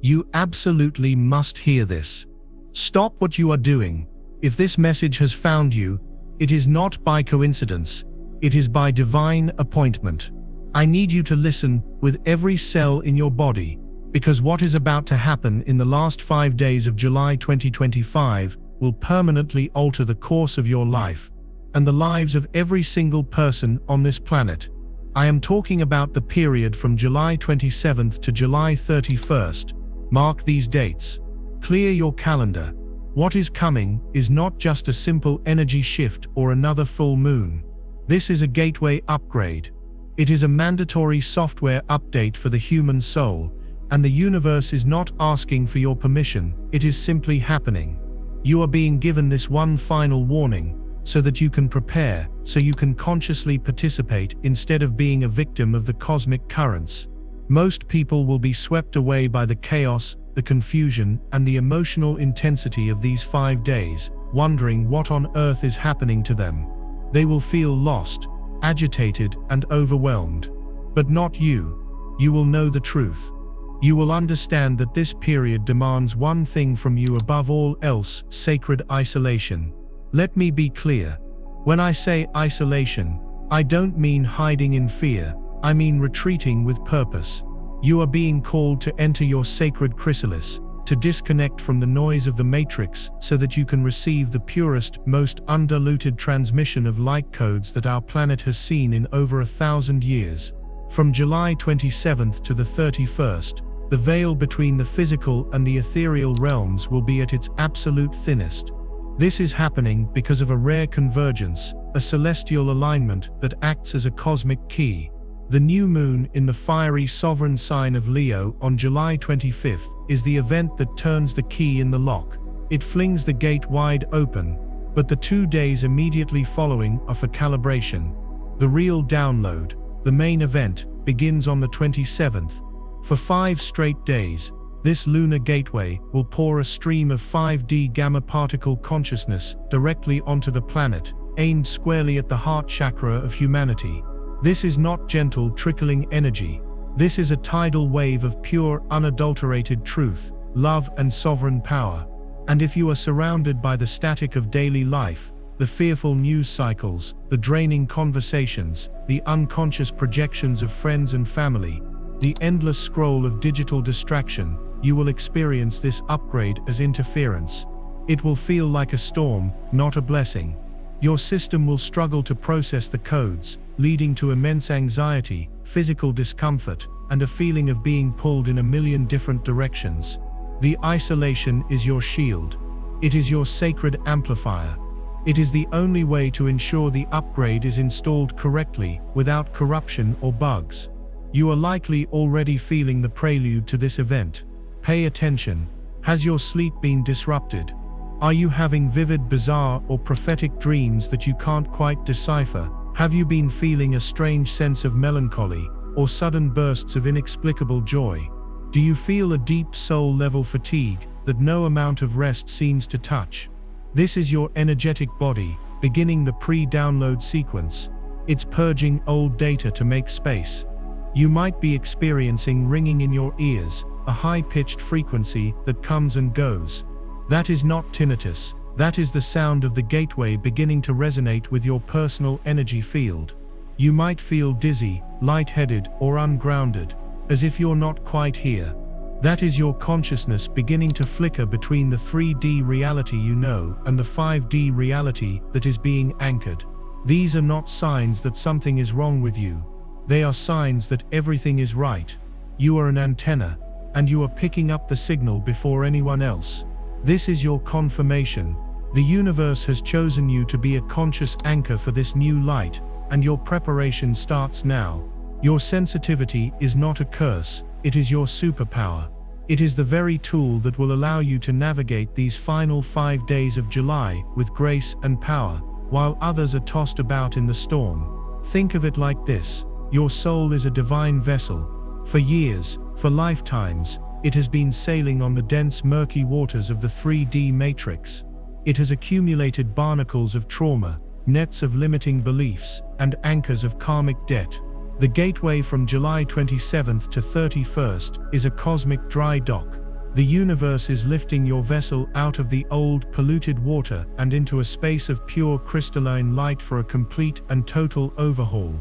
You absolutely must hear this. Stop what you are doing. If this message has found you, it is not by coincidence. It is by divine appointment. I need you to listen with every cell in your body, because what is about to happen in the last 5 days of July 2025 will permanently alter the course of your life and the lives of every single person on this planet. I am talking about the period from July 27th to July 31st. Mark these dates. Clear your calendar. What is coming is not just a simple energy shift or another full moon. This is a gateway upgrade. It is a mandatory software update for the human soul, and the universe is not asking for your permission, it is simply happening. You are being given this one final warning, so that you can prepare, so you can consciously participate instead of being a victim of the cosmic currents. Most people will be swept away by the chaos, the confusion, and the emotional intensity of these 5 days, wondering what on earth is happening to them. They will feel lost, agitated, and overwhelmed. But not you. You will know the truth. You will understand that this period demands one thing from you above all else: sacred isolation. Let me be clear. When I say isolation, I don't mean hiding in fear, I mean retreating with purpose. You are being called to enter your sacred chrysalis, to disconnect from the noise of the matrix so that you can receive the purest, most undiluted transmission of light codes that our planet has seen in over 1,000 years. From July 27th to the 31st, the veil between the physical and the ethereal realms will be at its absolute thinnest. This is happening because of a rare convergence, a celestial alignment that acts as a cosmic key. The new moon in the fiery sovereign sign of Leo on July 25th is the event that turns the key in the lock. It flings the gate wide open, but the 2 days immediately following are for calibration. The real download, the main event, begins on the 27th. For 5 straight days, this lunar gateway will pour a stream of 5D gamma particle consciousness directly onto the planet, aimed squarely at the heart chakra of humanity. This is not gentle trickling energy. This is a tidal wave of pure, unadulterated truth, love, and sovereign power. And if you are surrounded by the static of daily life, the fearful news cycles, the draining conversations, the unconscious projections of friends and family, the endless scroll of digital distraction, you will experience this upgrade as interference. It will feel like a storm, not a blessing. Your system will struggle to process the codes, leading to immense anxiety, physical discomfort, and a feeling of being pulled in a million different directions. The isolation is your shield. It is your sacred amplifier. It is the only way to ensure the upgrade is installed correctly, without corruption or bugs. You are likely already feeling the prelude to this event. Pay attention. Has your sleep been disrupted? Are you having vivid, bizarre, or prophetic dreams that you can't quite decipher? Have you been feeling a strange sense of melancholy, or sudden bursts of inexplicable joy? Do you feel a deep soul-level fatigue that no amount of rest seems to touch? This is your energetic body, beginning the pre-download sequence. It's purging old data to make space. You might be experiencing ringing in your ears, a high-pitched frequency that comes and goes. That is not tinnitus. That is the sound of the gateway beginning to resonate with your personal energy field. You might feel dizzy, lightheaded, or ungrounded, as if you're not quite here. That is your consciousness beginning to flicker between the 3D reality you know and the 5D reality that is being anchored. These are not signs that something is wrong with you. They are signs that everything is right. You are an antenna, and you are picking up the signal before anyone else. This is your confirmation. The universe has chosen you to be a conscious anchor for this new light, and your preparation starts now. Your sensitivity is not a curse, it is your superpower. It is the very tool that will allow you to navigate these final 5 days of July with grace and power, while others are tossed about in the storm. Think of it like this: your soul is a divine vessel. For years, for lifetimes, it has been sailing on the dense, murky waters of the 3D matrix. It has accumulated barnacles of trauma, nets of limiting beliefs, and anchors of karmic debt. The gateway from July 27th to 31st is a cosmic dry dock. The universe is lifting your vessel out of the old, polluted water and into a space of pure crystalline light for a complete and total overhaul.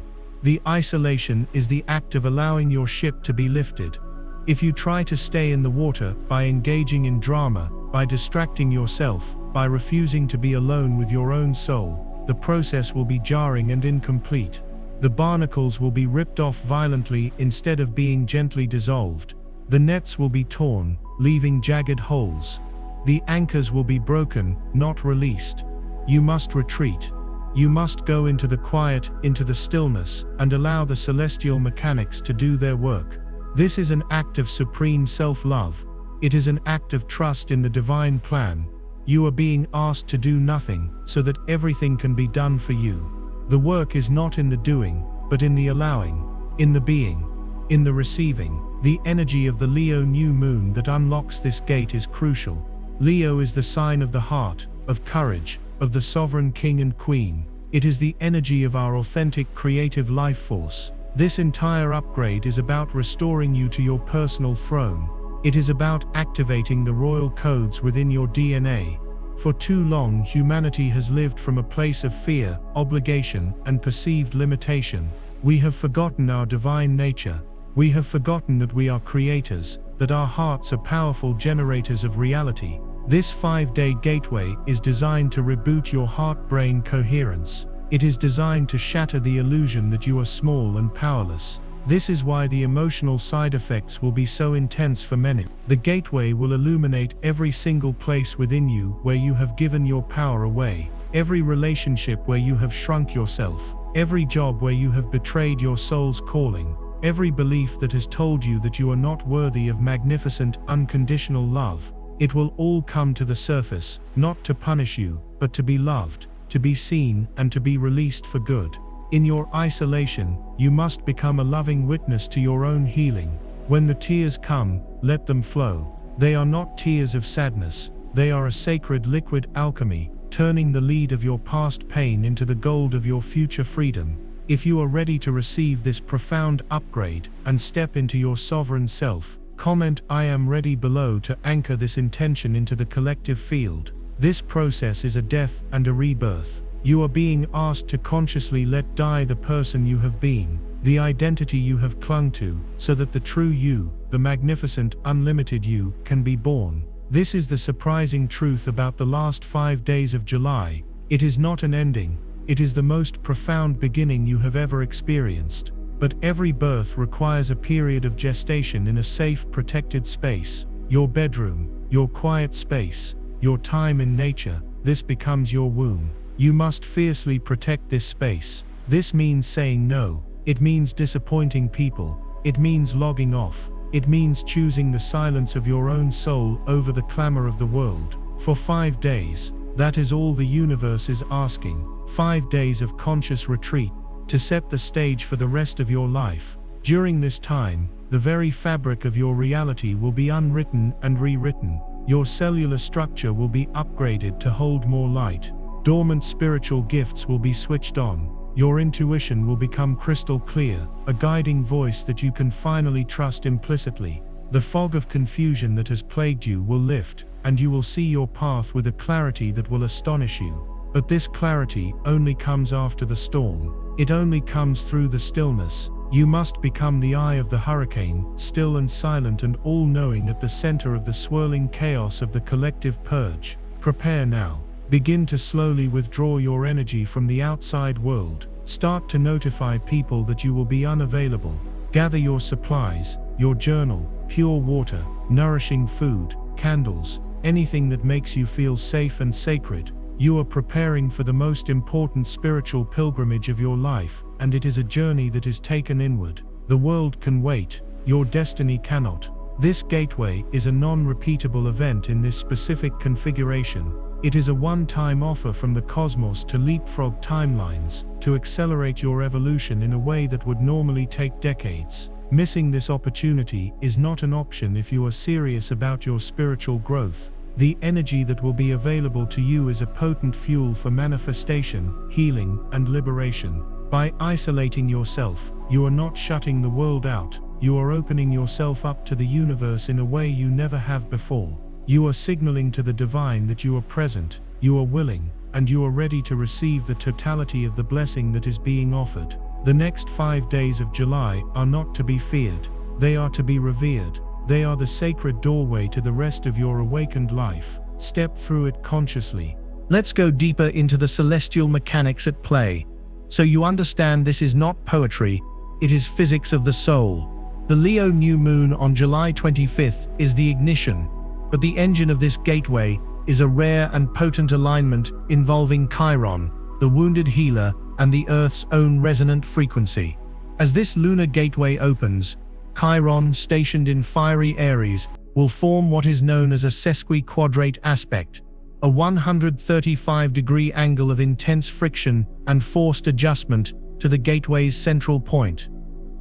The isolation is the act of allowing your ship to be lifted. If you try to stay in the water by engaging in drama, by distracting yourself, by refusing to be alone with your own soul, the process will be jarring and incomplete. The barnacles will be ripped off violently instead of being gently dissolved. The nets will be torn, leaving jagged holes. The anchors will be broken, not released. You must retreat. You must go into the quiet, into the stillness, and allow the celestial mechanics to do their work. This is an act of supreme self-love. It is an act of trust in the divine plan. You are being asked to do nothing, so that everything can be done for you. The work is not in the doing, but in the allowing, in the being, in the receiving. The energy of the Leo new moon that unlocks this gate is crucial. Leo is the sign of the heart, of courage, of the sovereign king and queen. It is the energy of our authentic creative life force. This entire upgrade is about restoring you to your personal throne. It is about activating the royal codes within your DNA. For too long, humanity has lived from a place of fear, obligation, and perceived limitation. We have forgotten our divine nature. We have forgotten that we are creators, that our hearts are powerful generators of reality. This 5-day gateway is designed to reboot your heart-brain coherence. It is designed to shatter the illusion that you are small and powerless. This is why the emotional side effects will be so intense for many. The gateway will illuminate every single place within you where you have given your power away, every relationship where you have shrunk yourself, every job where you have betrayed your soul's calling, every belief that has told you that you are not worthy of magnificent, unconditional love. It will all come to the surface, not to punish you, but to be loved, to be seen, and to be released for good. In your isolation, you must become a loving witness to your own healing. When the tears come, let them flow. They are not tears of sadness. They are a sacred liquid alchemy, turning the lead of your past pain into the gold of your future freedom. If you are ready to receive this profound upgrade and step into your sovereign self, comment "I am ready" below to anchor this intention into the collective field. This process is a death and a rebirth. You are being asked to consciously let die the person you have been, the identity you have clung to, so that the true you, the magnificent, unlimited you, can be born. This is the surprising truth about the last 5 days of July. It is not an ending. It is the most profound beginning you have ever experienced. But every birth requires a period of gestation in a safe, protected space. Your bedroom, your quiet space, your time in nature, this becomes your womb. You must fiercely protect this space. This means saying no. It means disappointing people. It means logging off. It means choosing the silence of your own soul over the clamor of the world. For 5 days, that is all the universe is asking. 5 days of conscious retreat, to set the stage for the rest of your life. During this time, the very fabric of your reality will be unwritten and rewritten. Your cellular structure will be upgraded to hold more light. Dormant spiritual gifts will be switched on. Your intuition will become crystal clear, a guiding voice that you can finally trust implicitly. The fog of confusion that has plagued you will lift, and you will see your path with a clarity that will astonish you. But this clarity only comes after the storm. It only comes through the stillness. You must become the eye of the hurricane, still and silent and all-knowing at the center of the swirling chaos of the collective purge. Prepare now. Begin to slowly withdraw your energy from the outside world. Start to notify people that you will be unavailable. Gather your supplies, your journal, pure water, nourishing food, candles, anything that makes you feel safe and sacred. You are preparing for the most important spiritual pilgrimage of your life, and it is a journey that is taken inward. The world can wait, your destiny cannot. This gateway is a non-repeatable event in this specific configuration. It is a one-time offer from the cosmos to leapfrog timelines, to accelerate your evolution in a way that would normally take decades. Missing this opportunity is not an option if you are serious about your spiritual growth. The energy that will be available to you is a potent fuel for manifestation, healing, and liberation. By isolating yourself, you are not shutting the world out. you are opening yourself up to the universe in a way you never have before. You are signaling to the divine that you are present, you are willing, and you are ready to receive the totality of the blessing that is being offered. The next 5 days of July are not to be feared. They are to be revered. They are the sacred doorway to the rest of your awakened life. Step through it consciously. Let's go deeper into the celestial mechanics at play, so you understand this is not poetry, it is physics of the soul. The Leo new moon on July 25th is the ignition, but the engine of this gateway is a rare and potent alignment involving Chiron, the wounded healer, and the Earth's own resonant frequency. As this lunar gateway opens, Chiron, stationed in fiery Aries, will form what is known as a sesquiquadrate aspect, a 135-degree angle of intense friction and forced adjustment to the gateway's central point.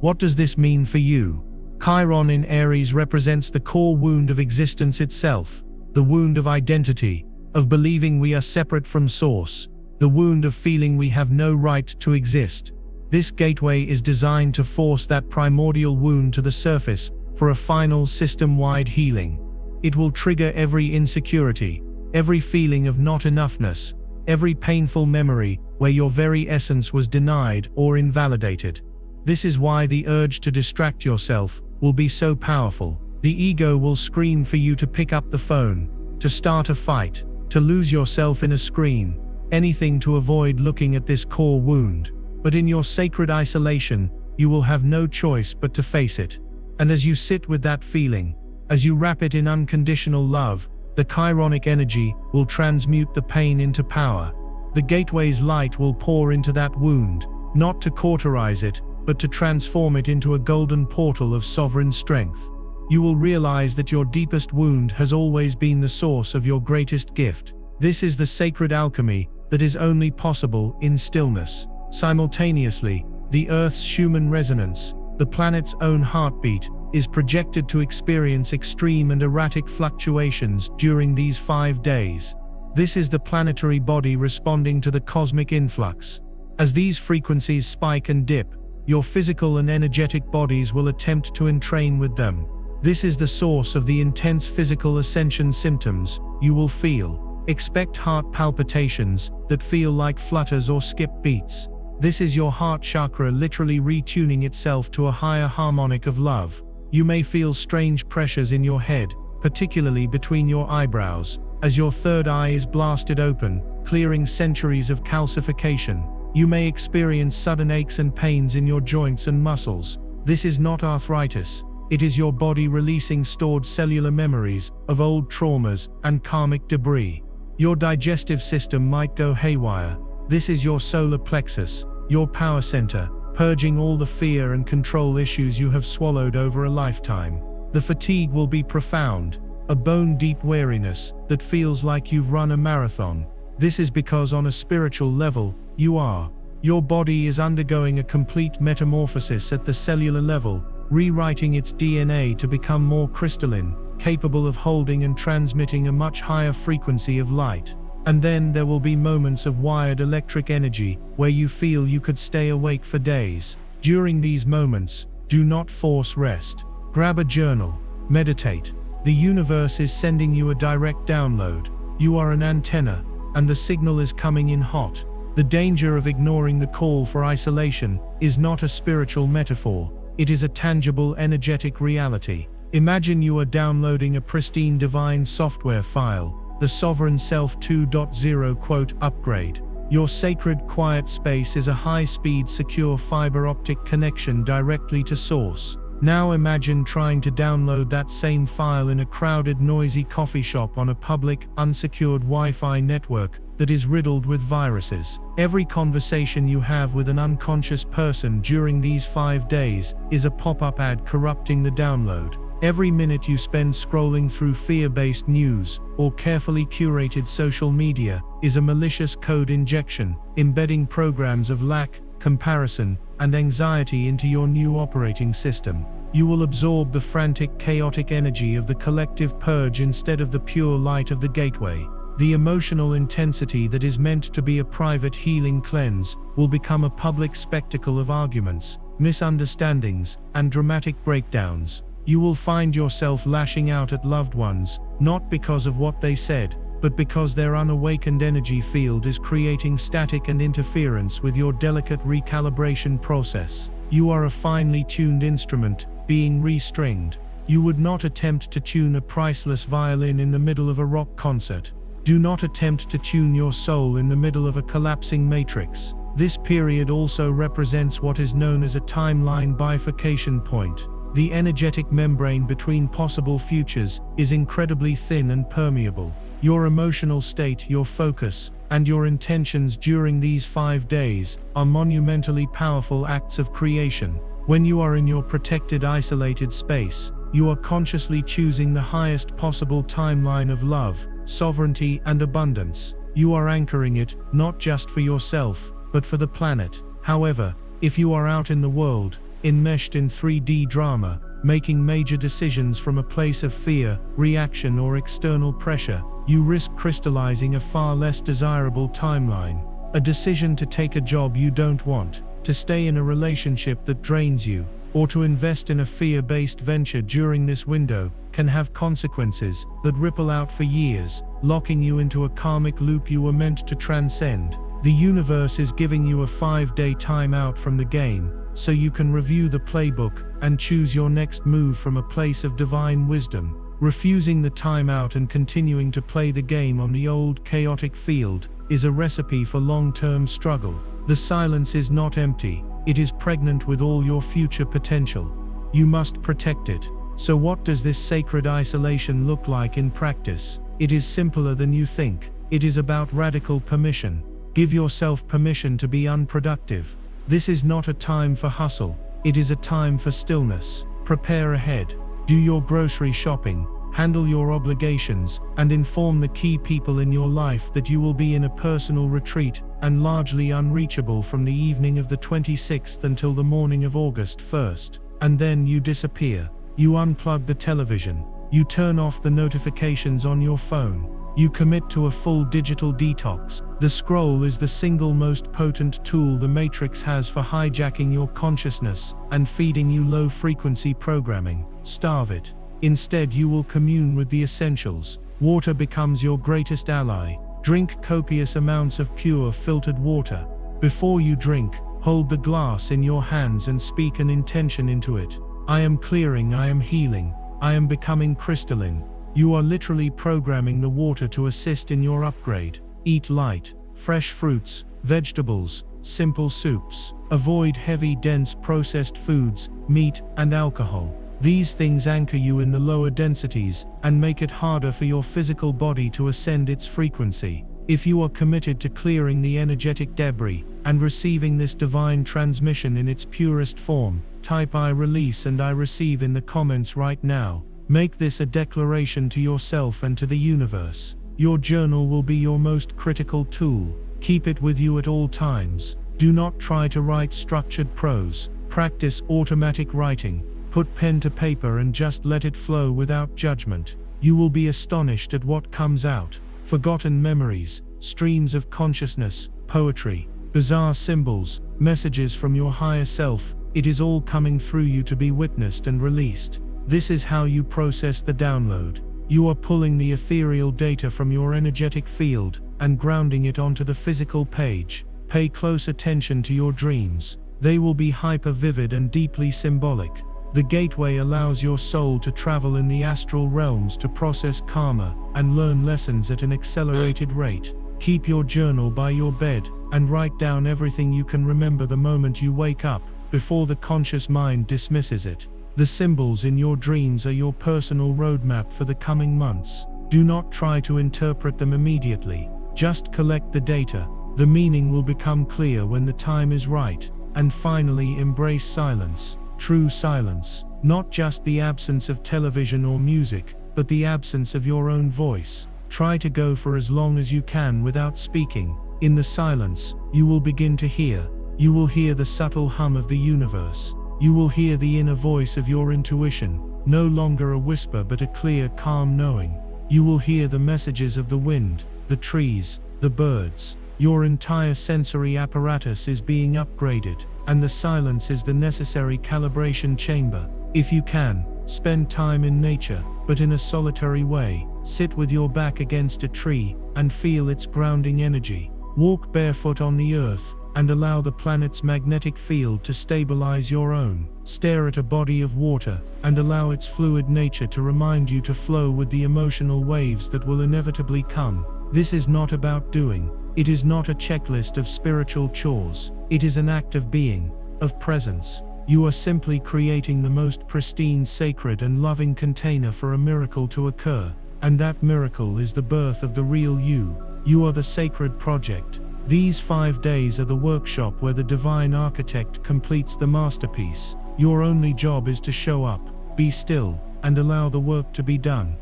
What does this mean for you? Chiron in Aries represents the core wound of existence itself, the wound of identity, of believing we are separate from Source, the wound of feeling we have no right to exist. This gateway is designed to force that primordial wound to the surface for a final system-wide healing. It will trigger every insecurity, every feeling of not enoughness, every painful memory where your very essence was denied or invalidated. This is why the urge to distract yourself will be so powerful. The ego will scream for you to pick up the phone, to start a fight, to lose yourself in a screen, anything to avoid looking at this core wound. But in your sacred isolation, you will have no choice but to face it. And as you sit with that feeling, as you wrap it in unconditional love, the chironic energy will transmute the pain into power. The gateway's light will pour into that wound, not to cauterize it, but to transform it into a golden portal of sovereign strength. You will realize that your deepest wound has always been the source of your greatest gift. This is the sacred alchemy that is only possible in stillness. Simultaneously, the Earth's Schumann resonance, the planet's own heartbeat, is projected to experience extreme and erratic fluctuations during these 5 days. This is the planetary body responding to the cosmic influx. As these frequencies spike and dip, your physical and energetic bodies will attempt to entrain with them. This is the source of the intense physical ascension symptoms you will feel. Expect heart palpitations that feel like flutters or skip beats. This is your heart chakra literally retuning itself to a higher harmonic of love. You may feel strange pressures in your head, particularly between your eyebrows, as your third eye is blasted open, clearing centuries of calcification. You may experience sudden aches and pains in your joints and muscles. This is not arthritis. It is your body releasing stored cellular memories of old traumas and karmic debris. Your digestive system might go haywire. This is your solar plexus, your power center, purging all the fear and control issues you have swallowed over a lifetime. The fatigue will be profound, a bone-deep weariness that feels like you've run a marathon. This is because on a spiritual level, your body is undergoing a complete metamorphosis at the cellular level, rewriting its DNA to become more crystalline, capable of holding and transmitting a much higher frequency of light. And then there will be moments of wired electric energy where you feel you could stay awake for days. During these moments, do not force rest. Grab a journal, meditate. The universe is sending you a direct download. You are an antenna, and the signal is coming in hot. The danger of ignoring the call for isolation is not a spiritual metaphor. It is a tangible energetic reality. Imagine you are downloading a pristine divine software file, the Sovereign Self 2.0 upgrade. Your sacred quiet space is a high-speed secure fiber optic connection directly to Source. Now imagine trying to download that same file in a crowded, noisy coffee shop on a public, unsecured Wi-Fi network that is riddled with viruses. Every conversation you have with an unconscious person during these 5 days is a pop-up ad corrupting the download. Every minute you spend scrolling through fear-based news or carefully curated social media is a malicious code injection, embedding programs of lack, comparison, and anxiety into your new operating system. You will absorb the frantic, chaotic energy of the collective purge instead of the pure light of the gateway. The emotional intensity that is meant to be a private healing cleanse will become a public spectacle of arguments, misunderstandings, and dramatic breakdowns. You will find yourself lashing out at loved ones, not because of what they said, but because their unawakened energy field is creating static and interference with your delicate recalibration process. You are a finely tuned instrument, being restringed. You would not attempt to tune a priceless violin in the middle of a rock concert. Do not attempt to tune your soul in the middle of a collapsing matrix. This period also represents what is known as a timeline bifurcation point. The energetic membrane between possible futures is incredibly thin and permeable. Your emotional state, your focus, and your intentions during these 5 days are monumentally powerful acts of creation. When you are in your protected, isolated space, you are consciously choosing the highest possible timeline of love, sovereignty, and abundance. You are anchoring it, not just for yourself, but for the planet. However, if you are out in the world, enmeshed in 3D drama, making major decisions from a place of fear, reaction, or external pressure, you risk crystallizing a far less desirable timeline. A decision to take a job you don't want, to stay in a relationship that drains you, or to invest in a fear-based venture during this window, can have consequences that ripple out for years, locking you into a karmic loop you were meant to transcend. The universe is giving you a 5-day timeout from the game, so you can review the playbook and choose your next move from a place of divine wisdom. Refusing the timeout and continuing to play the game on the old chaotic field is a recipe for long-term struggle. The silence is not empty, it is pregnant with all your future potential. You must protect it. So what does this sacred isolation look like in practice? It is simpler than you think. It is about radical permission. Give yourself permission to be unproductive. This is not a time for hustle, it is a time for stillness. Prepare ahead. Do your grocery shopping, handle your obligations, and inform the key people in your life that you will be in a personal retreat and largely unreachable from the evening of the 26th until the morning of August 1st. And then you disappear. You unplug the television. You turn off the notifications on your phone. You commit to a full digital detox. The scroll is the single most potent tool the Matrix has for hijacking your consciousness and feeding you low-frequency programming. Starve it. Instead, you will commune with the essentials. Water becomes your greatest ally. Drink copious amounts of pure, filtered water. Before you drink, hold the glass in your hands and speak an intention into it. I am clearing, I am healing, I am becoming crystalline. You are literally programming the water to assist in your upgrade. Eat light, fresh fruits, vegetables, simple soups. Avoid heavy, dense processed foods, meat, and alcohol. These things anchor you in the lower densities and make it harder for your physical body to ascend its frequency. If you are committed to clearing the energetic debris and receiving this divine transmission in its purest form, type "I release" and "I receive" in the comments right now. Make this a declaration to yourself and to the universe. Your journal will be your most critical tool. Keep it with you at all times. Do not try to write structured prose. Practice automatic writing. Put pen to paper and just let it flow without judgment. You will be astonished at what comes out. Forgotten memories, streams of consciousness, poetry, bizarre symbols, messages from your higher self. It is all coming through you to be witnessed and released. This is how you process the download. You are pulling the ethereal data from your energetic field and grounding it onto the physical page. Pay close attention to your dreams. They will be hyper-vivid and deeply symbolic. The gateway allows your soul to travel in the astral realms to process karma and learn lessons at an accelerated rate. Keep your journal by your bed and write down everything you can remember the moment you wake up, before the conscious mind dismisses it. The symbols in your dreams are your personal roadmap for the coming months. Do not try to interpret them immediately. Just collect the data. The meaning will become clear when the time is right. And finally, embrace silence. True silence. Not just the absence of television or music, but the absence of your own voice. Try to go for as long as you can without speaking. In the silence, you will begin to hear. You will hear the subtle hum of the universe. You will hear the inner voice of your intuition, no longer a whisper but a clear, calm knowing. You will hear the messages of the wind, the trees, the birds. Your entire sensory apparatus is being upgraded. and the silence is the necessary calibration chamber. If you can, spend time in nature, but in a solitary way. Sit with your back against a tree and feel its grounding energy. Walk barefoot on the earth and allow the planet's magnetic field to stabilize your own. Stare at a body of water and allow its fluid nature to remind you to flow with the emotional waves that will inevitably come. This is not about doing. It is not a checklist of spiritual chores. It is an act of being, of presence. You are simply creating the most pristine, sacred, and loving container for a miracle to occur. And that miracle is the birth of the real you. You are the sacred project. These 5 days are the workshop where the divine architect completes the masterpiece. Your only job is to show up, be still, and allow the work to be done.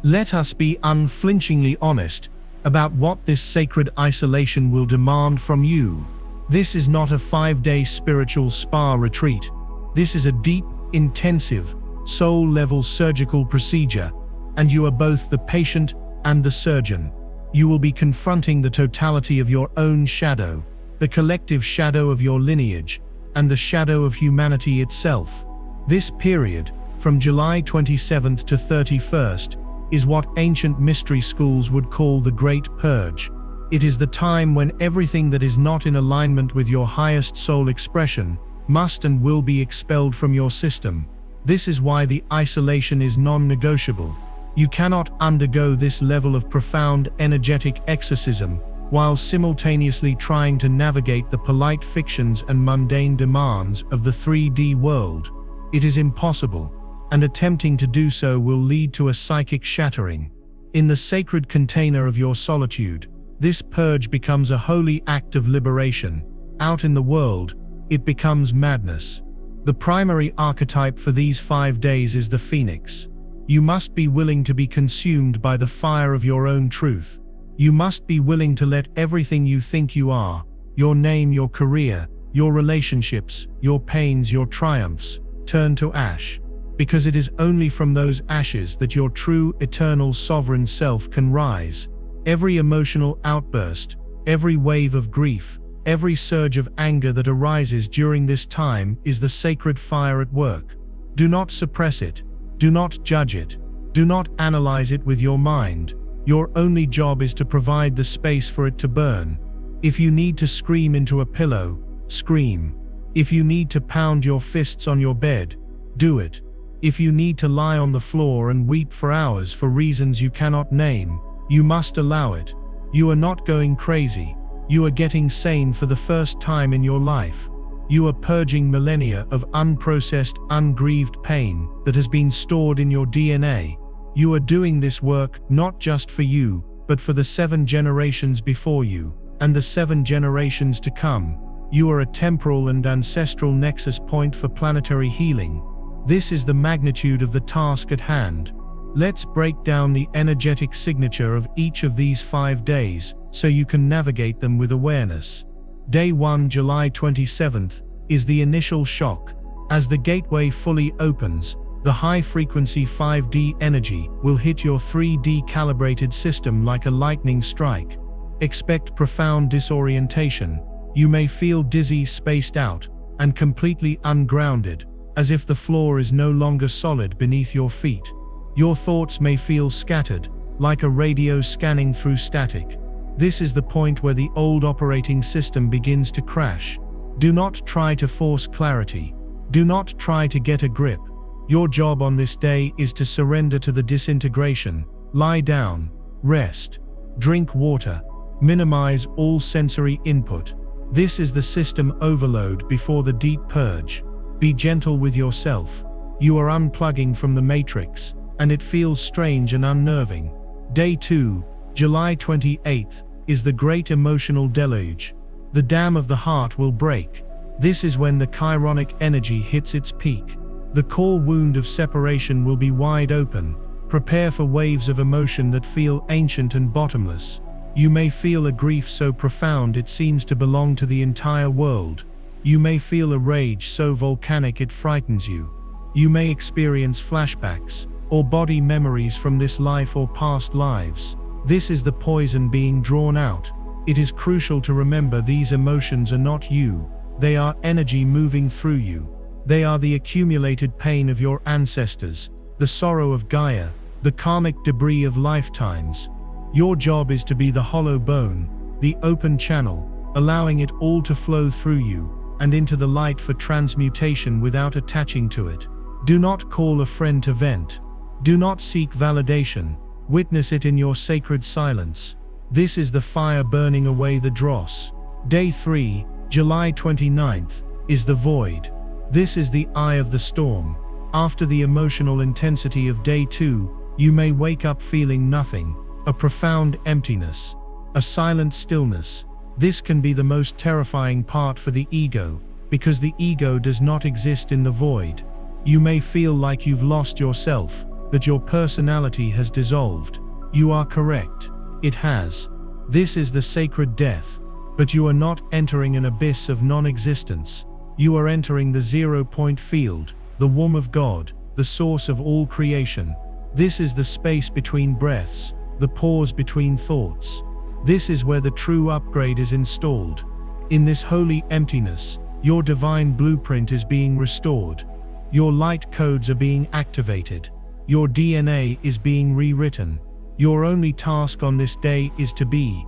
Let us be unflinchingly honest about what this sacred isolation will demand from you. This is not a 5-day spiritual spa retreat. This is a deep, intensive, soul-level surgical procedure, and you are both the patient and the surgeon. You will be confronting the totality of your own shadow, the collective shadow of your lineage, and the shadow of humanity itself. This period, from July 27th to 31st, is what ancient mystery schools would call the Great Purge. It is the time when everything that is not in alignment with your highest soul expression must and will be expelled from your system. This is why the isolation is non-negotiable. You cannot undergo this level of profound energetic exorcism while simultaneously trying to navigate the polite fictions and mundane demands of the 3D world. It is impossible, and attempting to do so will lead to a psychic shattering. In the sacred container of your solitude, this purge becomes a holy act of liberation. Out in the world, it becomes madness. The primary archetype for these 5 days is the phoenix. You must be willing to be consumed by the fire of your own truth. You must be willing to let everything you think you are, your name, your career, your relationships, your pains, your triumphs, turn to ash. Because it is only from those ashes that your true, eternal, sovereign self can rise. Every emotional outburst, every wave of grief, every surge of anger that arises during this time is the sacred fire at work. Do not suppress it. Do not judge it. Do not analyze it with your mind. Your only job is to provide the space for it to burn. If you need to scream into a pillow, scream. If you need to pound your fists on your bed, do it. If you need to lie on the floor and weep for hours for reasons you cannot name, you must allow it. You are not going crazy. You are getting sane for the first time in your life. You are purging millennia of unprocessed, ungrieved pain that has been stored in your DNA. You are doing this work not just for you, but for the 7 generations before you, and the 7 generations to come. You are a temporal and ancestral nexus point for planetary healing. This is the magnitude of the task at hand. Let's break down the energetic signature of each of these 5 days, so you can navigate them with awareness. Day 1, July 27th, is the initial shock. As the gateway fully opens, the high-frequency 5D energy will hit your 3D calibrated system like a lightning strike. Expect profound disorientation. You may feel dizzy, spaced out, and completely ungrounded, as if the floor is no longer solid beneath your feet. Your thoughts may feel scattered, like a radio scanning through static. This is the point where the old operating system begins to crash. Do not try to force clarity. Do not try to get a grip. Your job on this day is to surrender to the disintegration. Lie down, rest, drink water, minimize all sensory input. This is the system overload before the deep purge. Be gentle with yourself. You are unplugging from the matrix, and it feels strange and unnerving. Day 2, July 28th, is the great emotional deluge. The dam of the heart will break. This is when the chironic energy hits its peak. The core wound of separation will be wide open. Prepare for waves of emotion that feel ancient and bottomless. You may feel a grief so profound it seems to belong to the entire world. You may feel a rage so volcanic it frightens you. You may experience flashbacks, or body memories from this life or past lives. This is the poison being drawn out. It is crucial to remember these emotions are not you. They are energy moving through you. They are the accumulated pain of your ancestors, the sorrow of Gaia, the karmic debris of lifetimes. Your job is to be the hollow bone, the open channel, allowing it all to flow through you and into the light for transmutation without attaching to it. Do not call a friend to vent. Do not seek validation. Witness it in your sacred silence. This is the fire burning away the dross. Day 3, July 29th, is the void. This is the eye of the storm. After the emotional intensity of day 2, you may wake up feeling nothing, a profound emptiness, a silent stillness. This can be the most terrifying part for the ego, because the ego does not exist in the void. You may feel like you've lost yourself, that your personality has dissolved. You are correct. It has. This is the sacred death. But you are not entering an abyss of non-existence. You are entering the zero-point field, the womb of God, the source of all creation. This is the space between breaths, the pause between thoughts. This is where the true upgrade is installed. In this holy emptiness, your divine blueprint is being restored. Your light codes are being activated. Your DNA is being rewritten. Your only task on this day is to be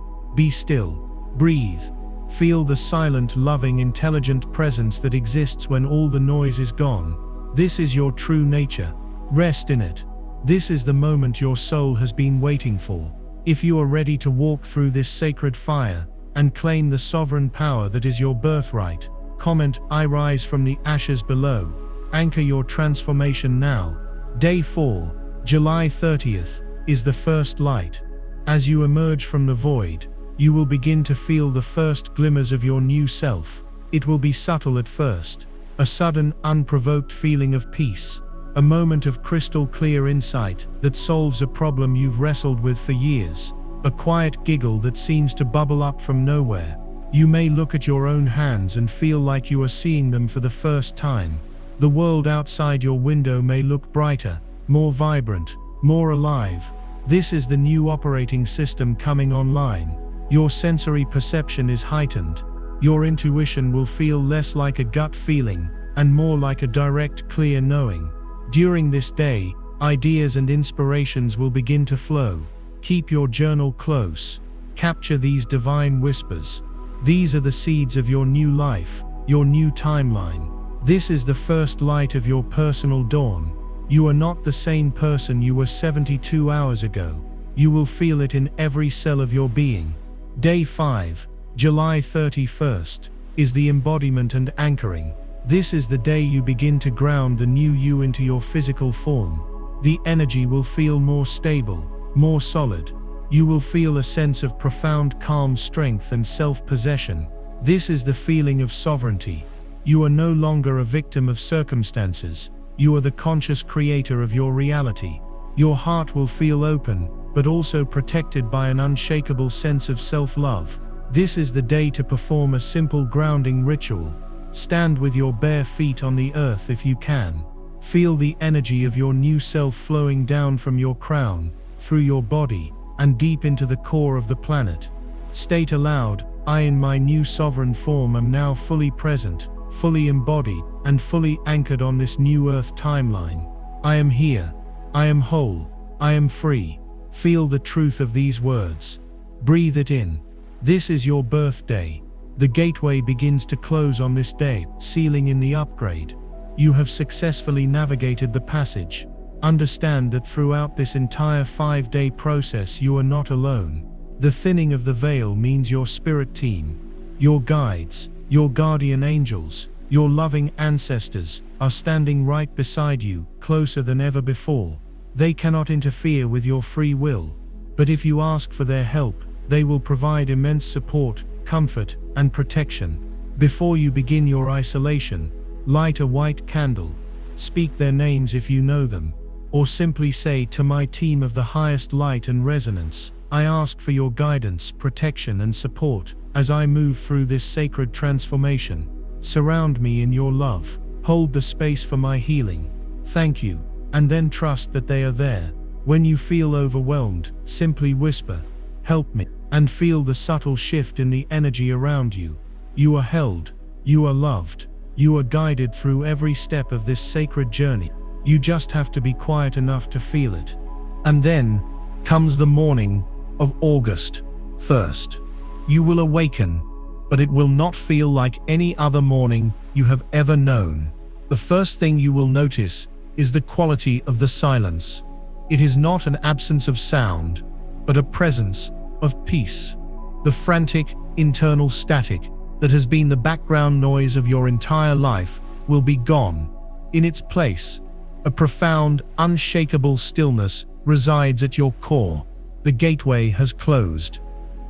still, breathe, feel the silent, loving, intelligent presence that exists when all the noise is gone. This is your true nature. Rest in it. This is the moment your soul has been waiting for. If you are ready to walk through this sacred fire and claim the sovereign power that is your birthright, comment "I rise from the ashes" below. Anchor your transformation now. Day 4, July 30th, is the first light. As you emerge from the void, you will begin to feel the first glimmers of your new self. It will be subtle at first, a sudden, unprovoked feeling of peace, a moment of crystal clear insight that solves a problem you've wrestled with for years, a quiet giggle that seems to bubble up from nowhere. You may look at your own hands and feel like you are seeing them for the first time. The world outside your window may look brighter, more vibrant, more alive. This is the new operating system coming online. Your sensory perception is heightened. Your intuition will feel less like a gut feeling and more like a direct, clear knowing. During this day, ideas and inspirations will begin to flow. Keep your journal close. Capture these divine whispers. These are the seeds of your new life, your new timeline. This is the first light of your personal dawn. You are not the same person you were 72 hours ago. You will feel it in every cell of your being. Day 5, July 31st, is the embodiment and anchoring. This is the day you begin to ground the new you into your physical form. The energy will feel more stable, more solid. You will feel a sense of profound calm, strength, and self-possession. This is the feeling of sovereignty. You are no longer a victim of circumstances. You are the conscious creator of your reality. Your heart will feel open, but also protected by an unshakable sense of self-love. This is the day to perform a simple grounding ritual. Stand with your bare feet on the earth if you can. Feel the energy of your new self flowing down from your crown, through your body, and deep into the core of the planet. State aloud, "I in my new sovereign form am now fully present, fully embodied, and fully anchored on this new earth timeline. I am here. I am whole. I am free." Feel the truth of these words. Breathe it in. This is your birthday. The gateway begins to close on this day, sealing in the upgrade. You have successfully navigated the passage. Understand that throughout this entire 5-day process you are not alone. The thinning of the veil means your spirit team, your guides, your guardian angels, your loving ancestors, are standing right beside you, closer than ever before. They cannot interfere with your free will, but if you ask for their help, they will provide immense support, comfort, and protection. Before you begin your isolation, light a white candle. Speak their names if you know them, or simply say, "To my team of the highest light and resonance, I ask for your guidance, protection, and support as I move through this sacred transformation. Surround me in your love. Hold the space for my healing. Thank you." And then trust that they are there. When you feel overwhelmed, simply whisper, "Help me," and feel the subtle shift in the energy around you. You are held. You are loved. You are guided through every step of this sacred journey. You just have to be quiet enough to feel it. And then comes the morning of August 1st. You will awaken, but it will not feel like any other morning you have ever known. The first thing you will notice is the quality of the silence. It is not an absence of sound, but a presence of peace. The frantic, internal static that has been the background noise of your entire life will be gone. In its place, a profound, unshakable stillness resides at your core. The gateway has closed.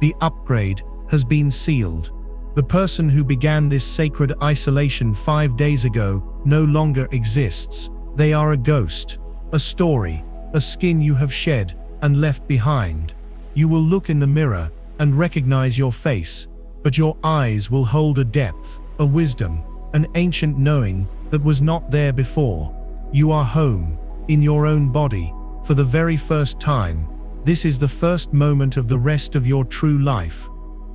The upgrade has been sealed. The person who began this sacred isolation 5 days ago no longer exists. They are a ghost, a story, a skin you have shed and left behind. You will look in the mirror and recognize your face, but your eyes will hold a depth, a wisdom, an ancient knowing that was not there before. You are home, in your own body, for the very first time. This is the first moment of the rest of your true life.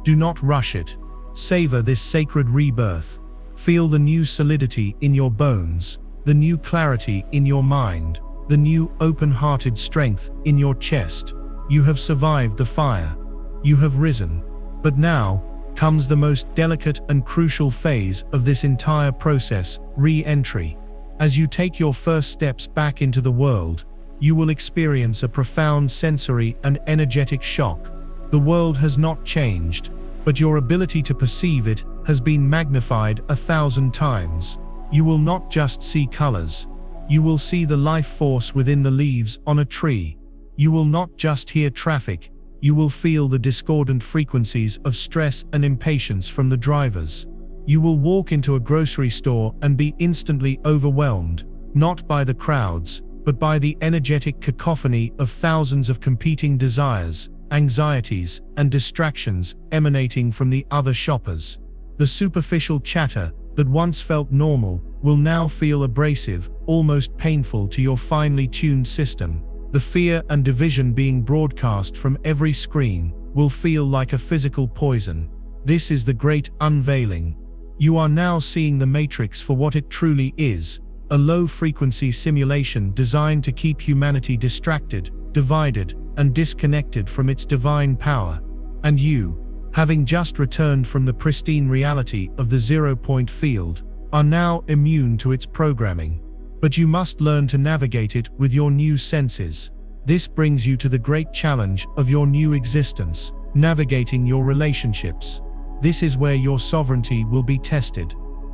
Do not rush it. Savor this sacred rebirth. Feel the new solidity in your bones, the new clarity in your mind, the new open-hearted strength in your chest. You have survived the fire. You have risen. But now comes the most delicate and crucial phase of this entire process, re-entry. As you take your first steps back into the world, you will experience a profound sensory and energetic shock. The world has not changed, but your ability to perceive it has been magnified 1,000 times. You will not just see colors. You will see the life force within the leaves on a tree. You will not just hear traffic. You will feel the discordant frequencies of stress and impatience from the drivers. You will walk into a grocery store and be instantly overwhelmed, not by the crowds, but by the energetic cacophony of thousands of competing desires, anxieties, and distractions emanating from the other shoppers. The superficial chatter that once felt normal will now feel abrasive, almost painful to your finely tuned system. The fear and division being broadcast from every screen will feel like a physical poison. This is the great unveiling. You are now seeing the Matrix for what it truly is, a low-frequency simulation designed to keep humanity distracted, divided, and disconnected from its divine power. And you, having just returned from the pristine reality of the zero-point field, are now immune to its programming. But you must learn to navigate it with your new senses. This brings you to the great challenge of your new existence, navigating your relationships. This is where your sovereignty will be tested.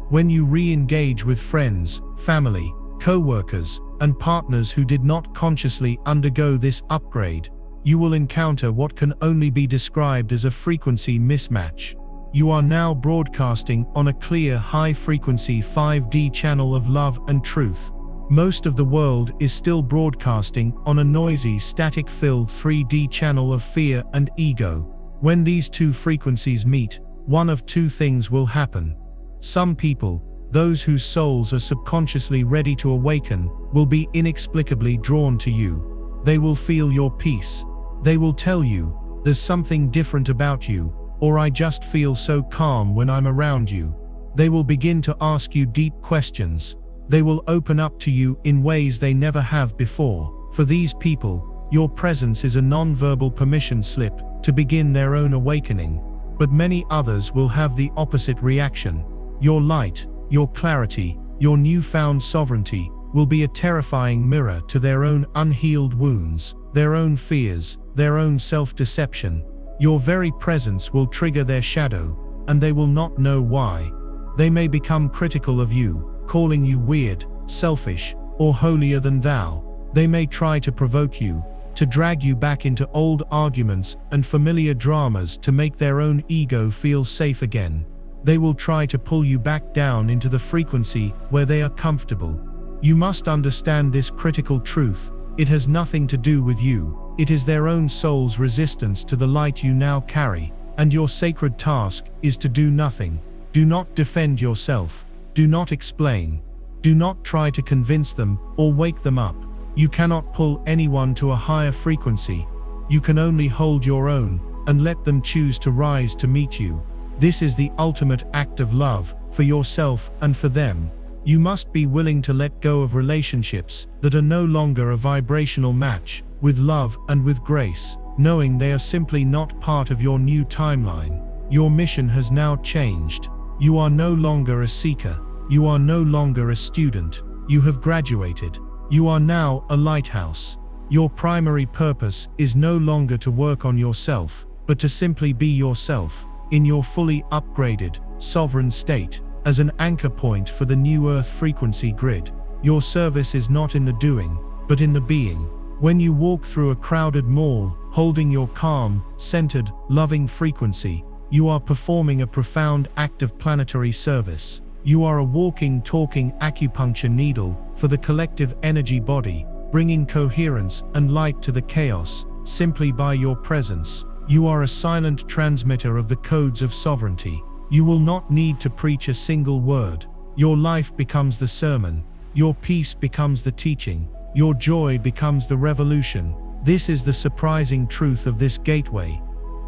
When you re-engage with friends, family, co-workers, and partners who did not consciously undergo this upgrade, you will encounter what can only be described as a frequency mismatch. You are now broadcasting on a clear, high-frequency 5D channel of love and truth. Most of the world is still broadcasting on a noisy, static-filled 3D channel of fear and ego. When these two frequencies meet, one of two things will happen. Some people, those whose souls are subconsciously ready to awaken, will be inexplicably drawn to you. They will feel your peace. They will tell you, "There's something different about you," or "I just feel so calm when I'm around you." They will begin to ask you deep questions. They will open up to you in ways they never have before. For these people, your presence is a non-verbal permission slip to begin their own awakening. But many others will have the opposite reaction. Your light, your clarity, your newfound sovereignty will be a terrifying mirror to their own unhealed wounds, their own fears, their own self-deception. Your very presence will trigger their shadow, and they will not know why. They may become critical of you, calling you weird, selfish, or holier than thou. They may try to provoke you, to drag you back into old arguments and familiar dramas to make their own ego feel safe again. They will try to pull you back down into the frequency where they are comfortable. You must understand this critical truth. It has nothing to do with you. It is their own soul's resistance to the light you now carry, and your sacred task is to do nothing. Do not defend yourself. Do not explain. Do not try to convince them or wake them up. You cannot pull anyone to a higher frequency. You can only hold your own and let them choose to rise to meet you. This is the ultimate act of love, for yourself and for them. You must be willing to let go of relationships that are no longer a vibrational match, with love and with grace, knowing they are simply not part of your new timeline. Your mission has now changed. You are no longer a seeker. You are no longer a student. You have graduated. You are now a lighthouse. Your primary purpose is no longer to work on yourself, but to simply be yourself, in your fully upgraded, sovereign state, as an anchor point for the new Earth frequency grid. Your service is not in the doing, but in the being. When you walk through a crowded mall, holding your calm, centered, loving frequency, you are performing a profound act of planetary service. You are a walking, talking acupuncture needle for the collective energy body, bringing coherence and light to the chaos, simply by your presence. You are a silent transmitter of the codes of sovereignty. You will not need to preach a single word. Your life becomes the sermon. Your peace becomes the teaching. Your joy becomes the revolution. This is the surprising truth of this gateway.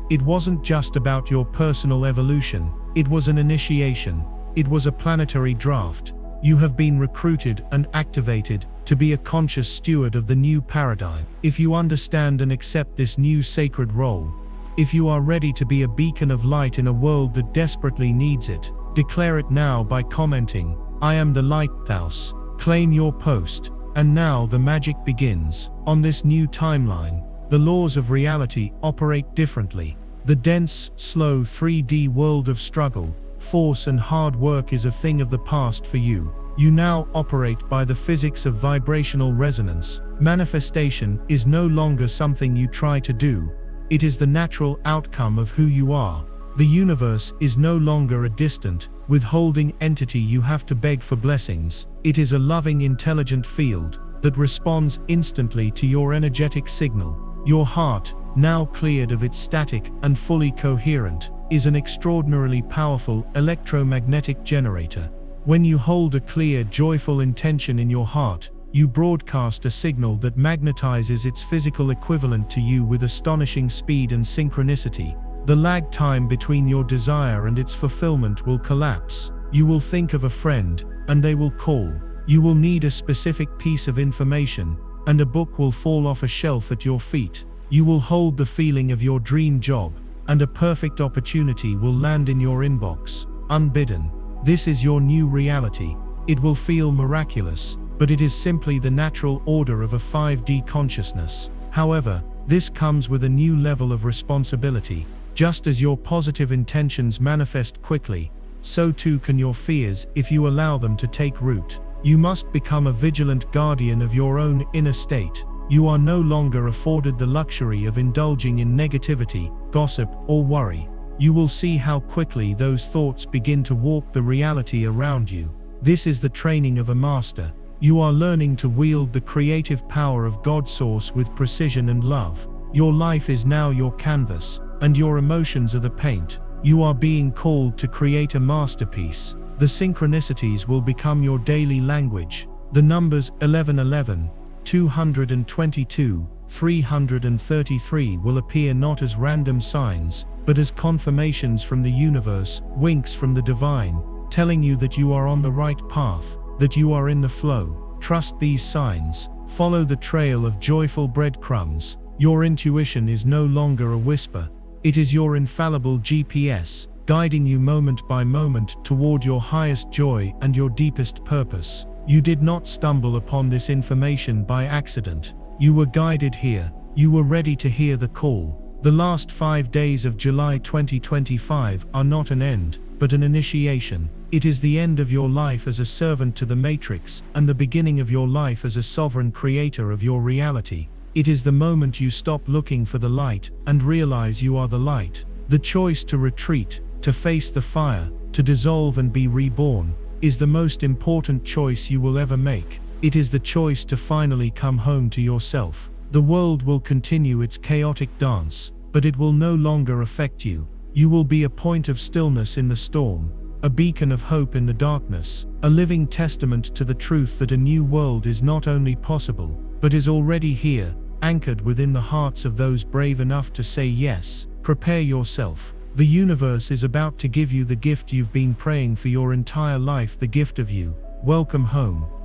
It wasn't just about your personal evolution. It was an initiation. It was a planetary draft. You have been recruited and activated to be a conscious steward of the new paradigm. If you understand and accept this new sacred role, if you are ready to be a beacon of light in a world that desperately needs it, declare it now by commenting, "I am the lighthouse." Claim your post. And now the magic begins. On this new timeline, the laws of reality operate differently. The dense, slow 3D world of struggle, force and hard work is a thing of the past for you. You now operate by the physics of vibrational resonance. Manifestation is no longer something you try to do. It is the natural outcome of who you are. The universe is no longer a distant, withholding entity you have to beg for blessings. It is a loving, intelligent field that responds instantly to your energetic signal. Your heart, now cleared of its static and fully coherent, is an extraordinarily powerful electromagnetic generator. When you hold a clear, joyful intention in your heart, you broadcast a signal that magnetizes its physical equivalent to you with astonishing speed and synchronicity. The lag time between your desire and its fulfillment will collapse. You will think of a friend, and they will call. You will need a specific piece of information, and a book will fall off a shelf at your feet. You will hold the feeling of your dream job, and a perfect opportunity will land in your inbox, unbidden. This is your new reality. It will feel miraculous, but it is simply the natural order of a 5D consciousness. However, this comes with a new level of responsibility. Just as your positive intentions manifest quickly, so too can your fears if you allow them to take root. You must become a vigilant guardian of your own inner state. You are no longer afforded the luxury of indulging in negativity, gossip, or worry. You will see how quickly those thoughts begin to warp the reality around you. This is the training of a master. You are learning to wield the creative power of God's source with precision and love. Your life is now your canvas, and your emotions are the paint. You are being called to create a masterpiece. The synchronicities will become your daily language. The numbers 1111, 222, 333 will appear not as random signs, but as confirmations from the universe, winks from the divine, telling you that you are on the right path, that you are in the flow. Trust these signs. Follow the trail of joyful breadcrumbs. Your intuition is no longer a whisper. It is your infallible GPS, guiding you moment by moment toward your highest joy and your deepest purpose. You did not stumble upon this information by accident. You were guided here. You were ready to hear the call. The last 5 days of July 2025 are not an end, but an initiation. It is the end of your life as a servant to the Matrix, and the beginning of your life as a sovereign creator of your reality. It is the moment you stop looking for the light and realize you are the light. The choice to retreat, to face the fire, to dissolve and be reborn, is the most important choice you will ever make. It is the choice to finally come home to yourself. The world will continue its chaotic dance, but it will no longer affect you. You will be a point of stillness in the storm, a beacon of hope in the darkness, a living testament to the truth that a new world is not only possible, but is already here, anchored within the hearts of those brave enough to say yes. Prepare yourself. The universe is about to give you the gift you've been praying for your entire life, the gift of you. Welcome home.